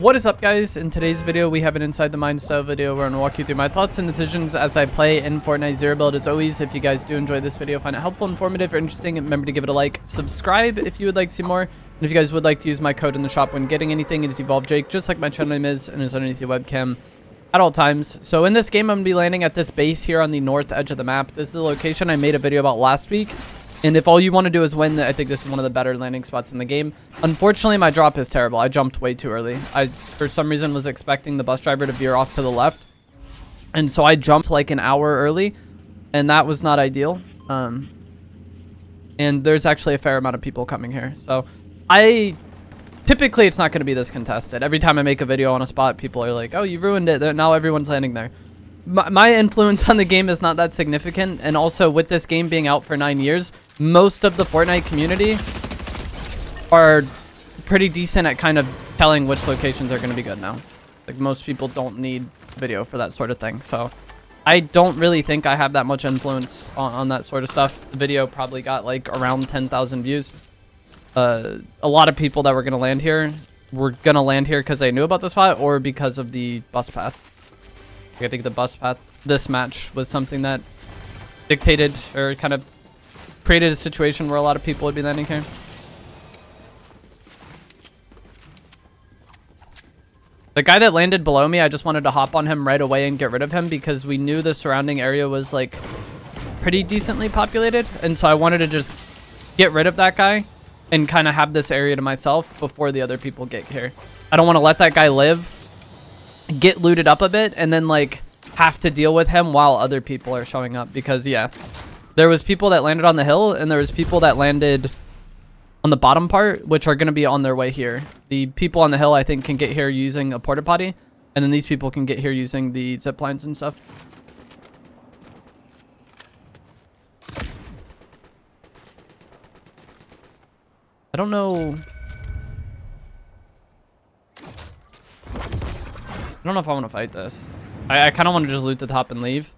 What is up, guys? In today's video we have an inside the mind style video where I'm gonna walk you through my thoughts and decisions as I play in Fortnite Zero Build. As always, if you guys do enjoy this video, find it helpful, informative, or interesting, remember to give it a like, subscribe if you would like to see more, and if you guys would like to use my code in the shop when getting anything, it is EvolveJake, just like my channel name is, and is underneath your webcam at all times. So in this game I'm gonna be landing at this base here on the north edge of the map. This is a location I made a video about last week. And if all you want to do is win, I think this is one of the better landing spots in the game. Unfortunately, my drop is terrible. I jumped way too early. I, for some reason, was expecting the bus driver to veer off to the left. And so I jumped like an hour early. And that was not ideal. And there's actually a fair amount of people coming here. So typically, it's not going to be this contested. Every time I make a video on a spot, people are like, oh, you ruined it. Now everyone's landing there. My influence on the game is not that significant, and also with this game being out for 9 years, most of the Fortnite community are pretty decent at kind of telling which locations are going to be good now. Like, most people don't need video for that sort of thing, so I don't really think I have that much influence on that sort of stuff. The video probably got like around 10,000 views. A lot of people that were going to land here were going to land here because they knew about the spot or because of the bus path. I think the bus path, this match, was something that dictated or kind of created a situation where a lot of people would be landing here. The guy that landed below me, I just wanted to hop on him right away and get rid of him because we knew the surrounding area was like pretty decently populated. And so I wanted to just get rid of that guy and kind of have this area to myself before the other people get here. I don't want to let that guy live, get looted up a bit, and then like have to deal with him while other people are showing up. Because yeah, there was people that landed on the hill and there was people that landed on the bottom part, which are going to be on their way here. The people on the hill I think can get here using a porta potty, and then these people can get here using the zip lines and stuff. I don't know. I don't know if I want to fight this. I kind of want to just loot the top and leave.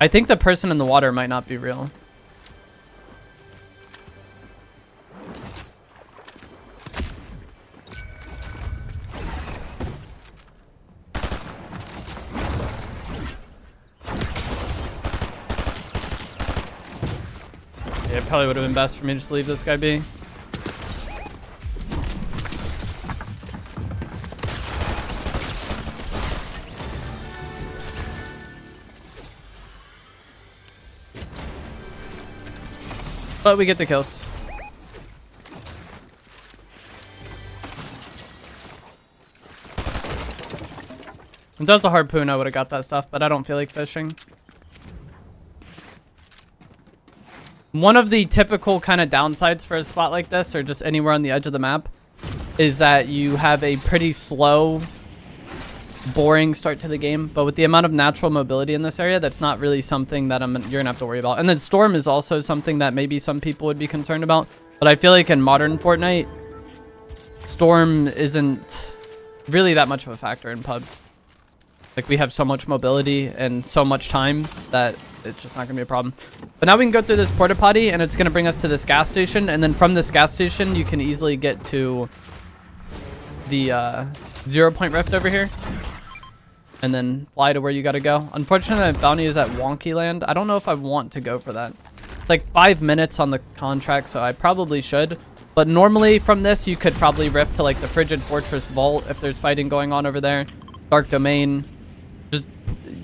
I think the person in the water might not be real. Yeah, it probably would have been best for me to just leave this guy be. But we get the kills. If that was a harpoon, I would have got that stuff, but I don't feel like fishing. One of the typical kind of downsides for a spot like this, or just anywhere on the edge of the map, is that you have a pretty slow, boring start to the game. But with the amount of natural mobility in this area, that's not really something that you're gonna have to worry about. And then storm is also something that maybe some people would be concerned about, but I feel like in modern Fortnite, storm isn't really that much of a factor in pubs. Like, we have so much mobility and so much time that it's just not gonna be a problem. But now we can go through this porta potty and it's gonna bring us to this gas station, and then from this gas station you can easily get to the 0 point rift over here and then fly to where you got to go. Unfortunately, the bounty is at Wonky Land. I don't know if I want to go for that. It's like 5 minutes on the contract, so I probably should. But normally from this, you could probably rift to like the Frigid Fortress Vault if there's fighting going on over there. Dark Domain. Just,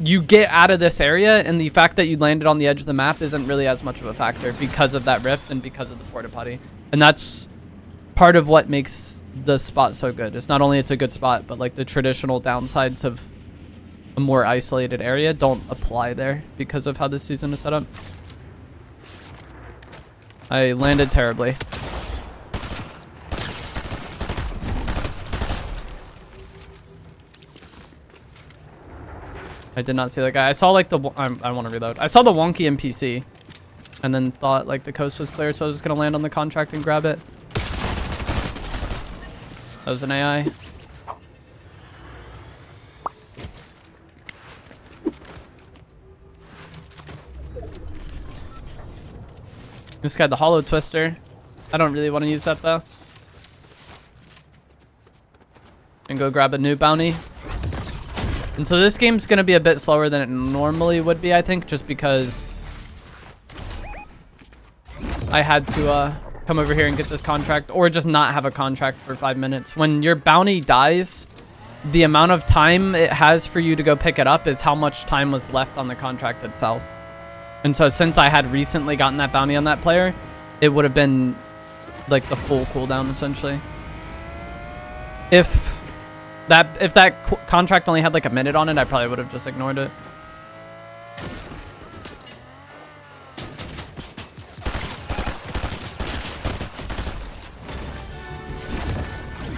you get out of this area, and the fact that you landed on the edge of the map isn't really as much of a factor because of that rift and because of the porta potty. And that's part of what makes the spot so good. It's not only it's a good spot, but like the traditional downsides of a more isolated area don't apply there because of how this season is set up. I landed terribly. I did not see that guy. I saw like the I want to reload. I saw the wonky NPC and then thought like the coast was clear, so I was just gonna land on the contract and grab it. That was an AI. Just got the hollow twister. I don't really want to use that though. and go grab a new bounty. And so this game's going to be a bit slower than it normally would be, I think, just because I had to come over here and get this contract, or just not have a contract for 5 minutes. When your bounty dies, the amount of time it has for you to go pick it up is how much time was left on the contract itself. And so since I had recently gotten that bounty on that player, it would have been like the full cooldown essentially. If that contract only had like a minute on it, I probably would have just ignored it.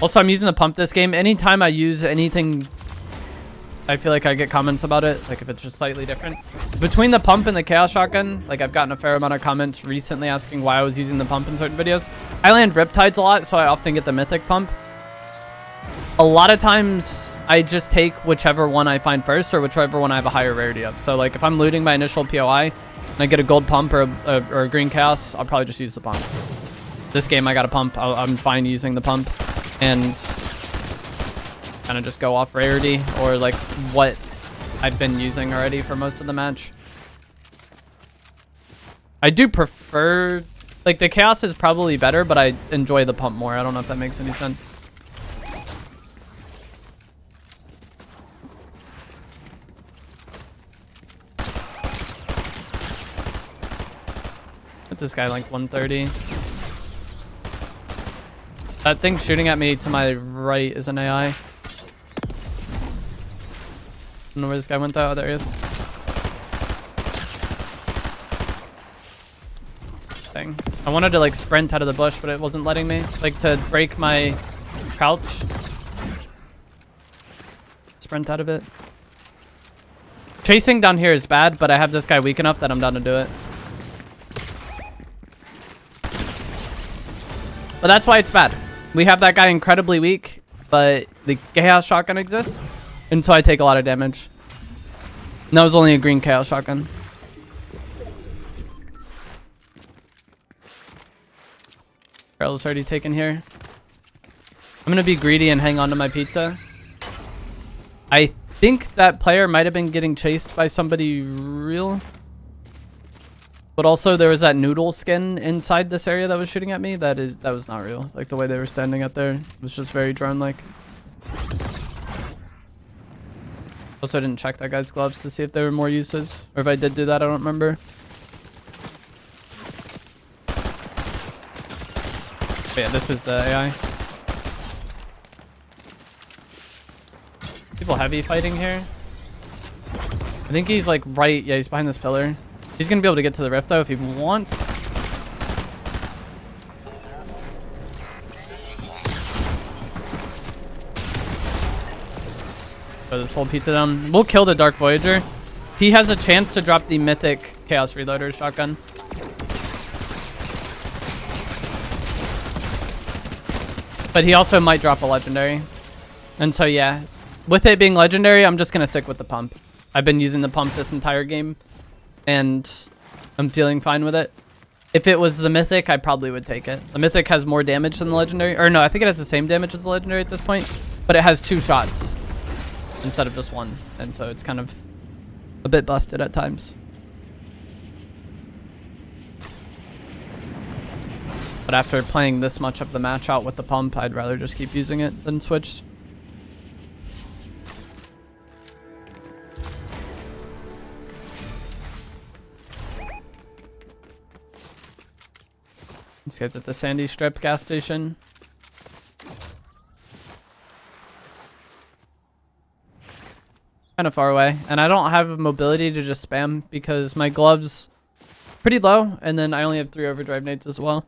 Also, I'm using the pump this game. Anytime I use anything, I feel like I get comments about it, like if it's just slightly different. Between the pump and the chaos shotgun, like I've gotten a fair amount of comments recently asking why I was using the pump in certain videos. I land riptides a lot, so I often get the mythic pump. A lot of times I just take whichever one I find first, or whichever one I have a higher rarity of. So like if I'm looting my initial POI and I get a gold pump or a green chaos, I'll probably just use the pump. This game I got a pump. I'm fine using the pump and kind of just go off rarity or like what I've been using already for most of the match. I do prefer, like the chaos is probably better, but I enjoy the pump more. I don't know if that makes any sense. Hit this guy like 130. That thing shooting at me to my right is an AI. I don't know where this guy went though. Oh, there he is. Thing. I wanted to like sprint out of the bush, but it wasn't letting me. Like to break my crouch. Sprint out of it. Chasing down here is bad, but I have this guy weak enough that I'm down to do it. But that's why it's bad. We have that guy incredibly weak, but the chaos shotgun exists, and so I take a lot of damage. And that was only a green chaos shotgun. Barrel's already taken here. I'm gonna be greedy and hang on to my pizza. I think that player might have been getting chased by somebody real. But also there was that noodle skin inside this area that was shooting at me. That was not real. Like the way they were standing up there was just very drone-like. Also, I didn't check that guy's gloves to see if there were more uses. Or if I did do that, I don't remember. But yeah, this is AI. People heavy fighting here. I think he's like right. Yeah, he's behind this pillar. He's going to be able to get to the rift, though, if he wants. Throw this whole pizza down. We'll kill the Dark Voyager. He has a chance to drop the mythic Chaos Reloader shotgun. But he also might drop a legendary. And so, yeah. With it being legendary, I'm just going to stick with the pump. I've been using the pump this entire game. And I'm feeling fine with it. If it was the mythic, I probably would take it. The mythic has more damage than the legendary. Or no, I think it has the same damage as the legendary at this point. But it has 2 shots instead of just 1. And so it's kind of a bit busted at times. But after playing this much of the match out with the pump, I'd rather just keep using it than switch. This guy's at the Sandy Strip gas station. Kind of far away. And I don't have mobility to just spam because my gloves pretty low. And then I only have 3 overdrive nades as well.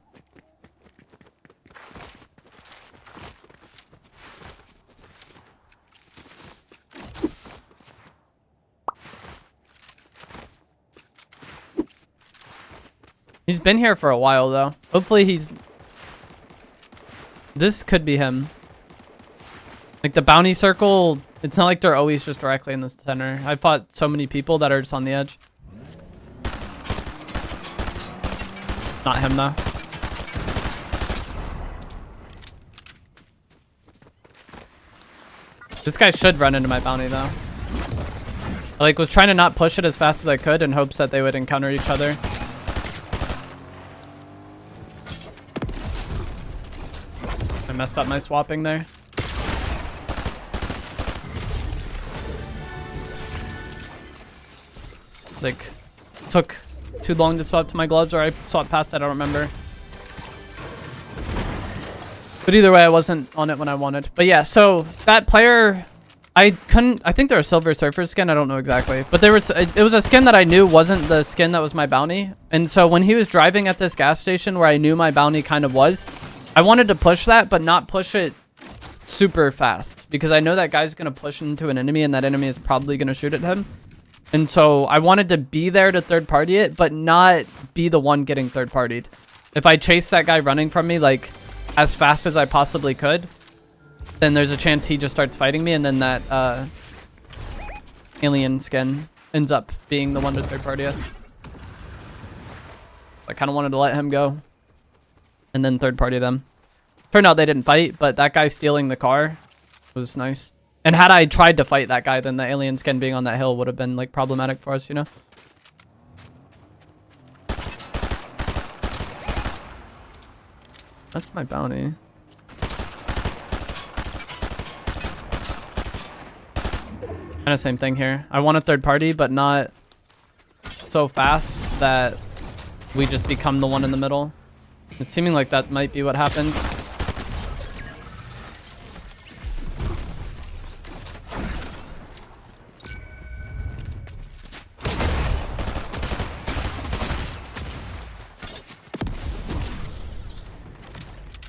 He's been here for a while, though. Hopefully he's... This could be him. Like, the bounty circle, it's not like they're always just directly in the center. I fought so many people that are just on the edge. Not him, though. This guy should run into my bounty though. I like was trying to not push it as fast as I could in hopes that they would encounter each other. I messed up my swapping there. Like, took too long to swap to my gloves, or I swapped past it, I don't remember. But either way, I wasn't on it when I wanted. But yeah, so that player, I think they're a Silver Surfer skin, I don't know exactly. But it was a skin that I knew wasn't the skin that was my bounty. And so when he was driving at this gas station where I knew my bounty kind of was, I wanted to push that, but not push it super fast. Because I know that guy's going to push into an enemy, and that enemy is probably going to shoot at him. And so I wanted to be there to third party it, but not be the one getting third partied. If I chase that guy running from me like as fast as I possibly could, then there's a chance he just starts fighting me, and then that alien skin ends up being the one to third party us. I kind of wanted to let him go and then third party them. Turned out they didn't fight, but that guy stealing the car was nice. And had I tried to fight that guy, then the alien skin being on that hill would have been like problematic for us, you know? That's my bounty. Kind of same thing here. I want a third party, but not so fast that we just become the one in the middle. It's seeming like that might be what happens.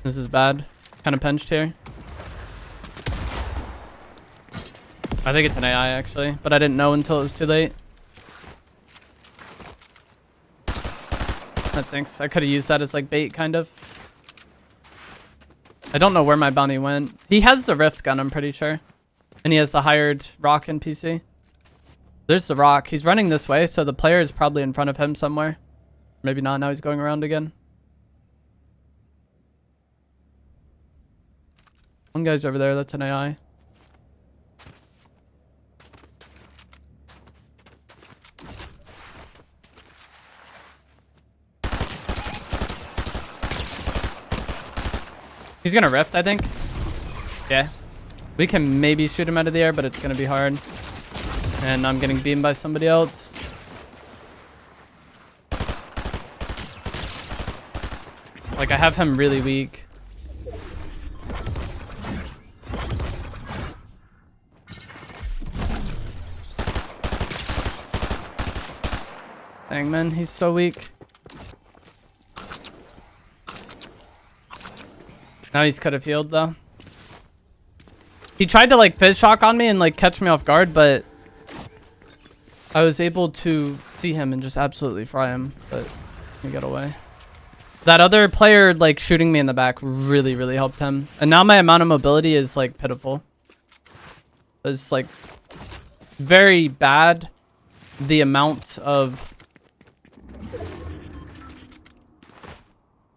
This is bad. Kind of pinched here. I think it's an AI actually, but I didn't know until it was too late. That stinks. I could have used that as like bait, kind of. I don't know where my bounty went. He has the rift gun, I'm pretty sure. And he has the hired rock NPC. There's the rock. He's running this way, so the player is probably in front of him somewhere. Maybe not. Now he's going around again. One guy's over there. That's an AI. He's gonna rift, I think. Yeah. We can maybe shoot him out of the air, but it's gonna be hard. And I'm getting beamed by somebody else. Like, I have him really weak. Dang, man, he's so weak. Now he's could have healed though. He tried to like fizz shock on me and like catch me off guard, but I was able to see him and just absolutely fry him, but he got away. That other player like shooting me in the back really, really helped him. And now my amount of mobility is like pitiful. It's like very bad, the amount of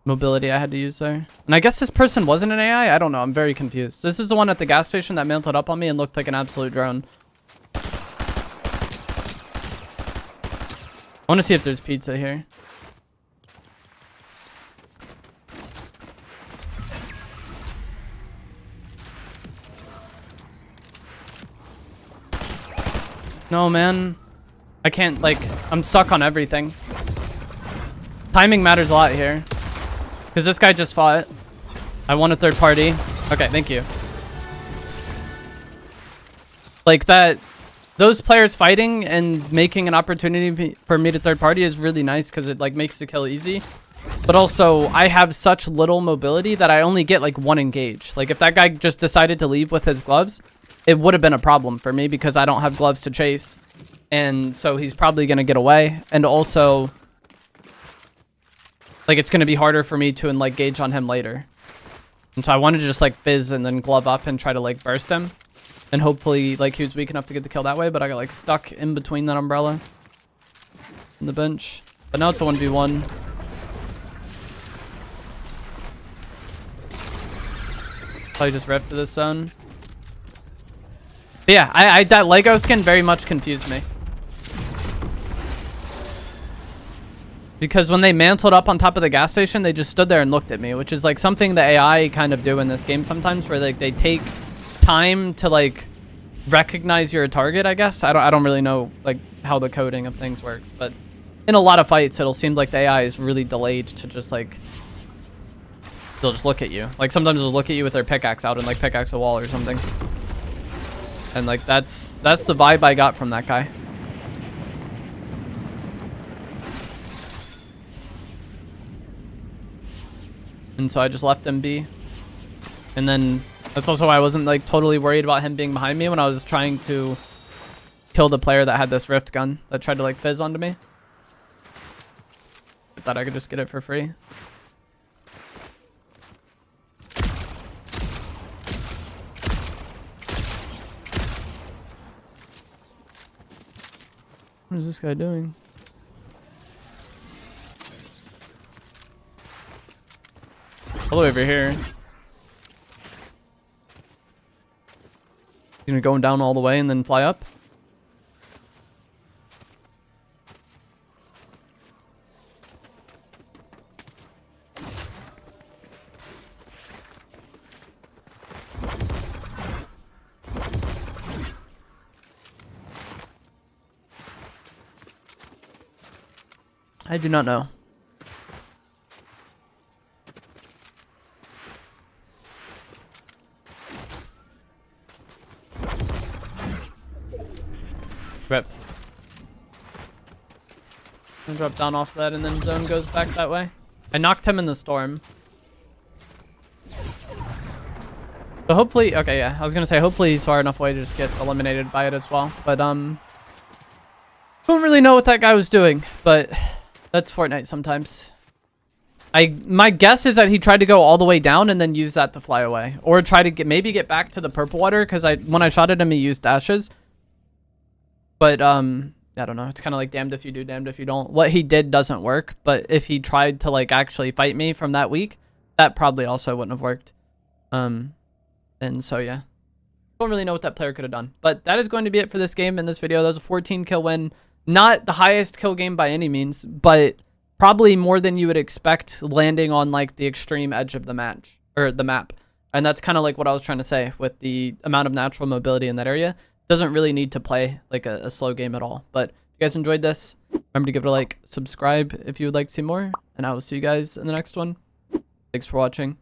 mobility I had to use there. And I guess this person wasn't an AI? I don't know. I'm very confused. This is the one at the gas station that mantled up on me and looked like an absolute drone. I want to see if there's pizza here. No, man. I can't, like, I'm stuck on everything. Timing matters a lot here. Because this guy just fought. I want a third party. Okay, thank you. Like that, those players fighting and making an opportunity for me to third party is really nice because it like makes the kill easy. But also, I have such little mobility that I only get like one engage. Like if that guy just decided to leave with his gloves, it would have been a problem for me because I don't have gloves to chase. And so he's probably going to get away. And also, like it's going to be harder for me to like gauge on him later. And so I wanted to just like fizz and then glove up and try to like burst him. And hopefully like he was weak enough to get the kill that way. But I got like stuck in between that umbrella and the bench. But now it's a 1v1. Probably just ref to this zone. But yeah, that Lego skin very much confused me. Because when they mantled up on top of the gas station, they just stood there and looked at me, which is like something the AI kind of do in this game sometimes, where like they take time to like recognize you're a target, I guess. I don't really know like how the coding of things works, but in a lot of fights, it'll seem like the AI is really delayed to just like, they'll just look at you. Like sometimes they'll look at you with their pickaxe out and like pickaxe a wall or something. And like that's the vibe I got from that guy. And so I just left him be. And then that's also why I wasn't like totally worried about him being behind me when I was trying to kill the player that had this rift gun that tried to like fizz onto me. I thought I could just get it for free. What is this guy doing? All the way over here. He's gonna go down all the way and then fly up. I do not know. Rip. And drop down off that, and then zone goes back that way. I knocked him in the storm. So hopefully, okay, yeah, I was gonna say hopefully he's far enough away to just get eliminated by it as well. But don't really know what that guy was doing, but that's Fortnite sometimes. My guess is that he tried to go all the way down and then use that to fly away, or try to maybe get back to the purple water, because when I shot at him he used dashes. But I don't know. It's kind of like damned if you do, damned if you don't. What he did doesn't work, but if he tried to like actually fight me from that week, that probably also wouldn't have worked. And so yeah, don't really know what that player could have done. But that is going to be it for this game in this video. That was a 14 kill win. Not the highest kill game by any means, but probably more than you would expect landing on like the extreme edge of the match or the map. And that's kind of like what I was trying to say with the amount of natural mobility in that area. Doesn't really need to play like a slow game at all. But if you guys enjoyed this, remember to give it a like, subscribe if you would like to see more, and I will see you guys in the next one. Thanks for watching.